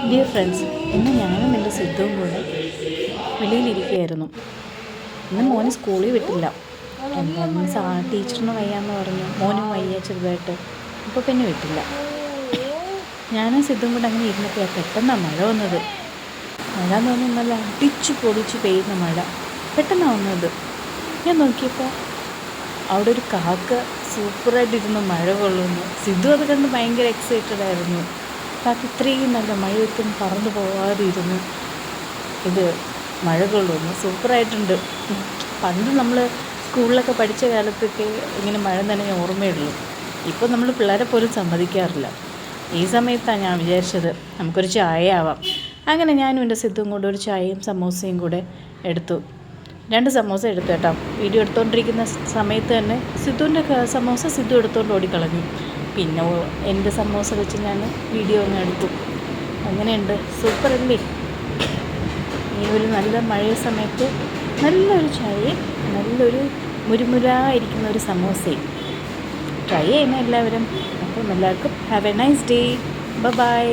Dear friends, ഇന്ന് ഞാനും എൻ്റെ സിദ്ധുവും കൂടെ വെളിയിലിരിക്കുകയായിരുന്നു. ഇന്ന് മോന് സ്കൂളിൽ വിട്ടില്ല. എന്തായാലും ടീച്ചറിന് വയ്യാന്ന് പറഞ്ഞു, മോനും വയ്യ ചെറുതായിട്ട്. അപ്പോൾ പിന്നെ വിട്ടില്ല. ഞാനും സിദ്ധുവും കൂടെ അങ്ങനെ ഇരുന്നപ്പോഴാണ് പെട്ടെന്നാണ് മഴ വന്നത്. മഴ എന്ന് പറഞ്ഞാൽ നല്ല അടിച്ചു പൊടിച്ച് പെയ്യുന്ന മഴ പെട്ടെന്നാണ് വന്നത്. ഞാൻ നോക്കിയപ്പോൾ അവിടെ ഒരു കാക്ക സൂപ്പറായിട്ടിരുന്ന് മഴ കൊള്ളുന്നു. സിദ്ധു അത് കണ്ട് ഭയങ്കര എക്സൈറ്റഡ് ആയിരുന്നു. കാക്ക ഇത്രയും നല്ല മഴയൊക്കെ പറന്നു പോകാതെ ഇരുന്ന് ഇത് മഴ കൊള്ളുന്നു, സൂപ്പറായിട്ടുണ്ട്. പണ്ട് നമ്മൾ സ്കൂളിലൊക്കെ പഠിച്ച കാലത്തൊക്കെ ഇങ്ങനെ മഴ നനഞ്ഞ ഓർമ്മയുള്ളൂ. ഇപ്പോൾ നമ്മൾ പിള്ളേരെ പോലും സമ്മതിക്കാറില്ല. ഈ സമയത്താണ് ഞാൻ വിചാരിച്ചത് നമുക്കൊരു ചായ ആവാം. അങ്ങനെ ഞാനും എൻ്റെ സിദ്ധുവും കൂടെ ഒരു ചായയും സമോസയും കൂടെ എടുത്തു. 2 സമോസ എടുത്തു കേട്ടോ. വീഡിയോ എടുത്തുകൊണ്ടിരിക്കുന്ന സമയത്ത് തന്നെ സിദ്ധുവിൻ്റെ സമോസ സിദ്ധു എടുത്തുകൊണ്ട് ഓടിക്കളഞ്ഞു. പിന്നെ എൻ്റെ സമോസ വെച്ച് ഞാൻ വീഡിയോ ഒന്ന് എടുത്തു. അങ്ങനെയുണ്ട്, സൂപ്പറല്ലേ? ഈ ഒരു നല്ല മഴയ സമയത്ത് നല്ലൊരു ചായയും നല്ലൊരു മുരുമുരായിരിക്കുന്ന ഒരു സമോസയും ട്രൈ ചെയ്യണം എല്ലാവരും. അപ്പം എല്ലാവർക്കും have a nice day. By.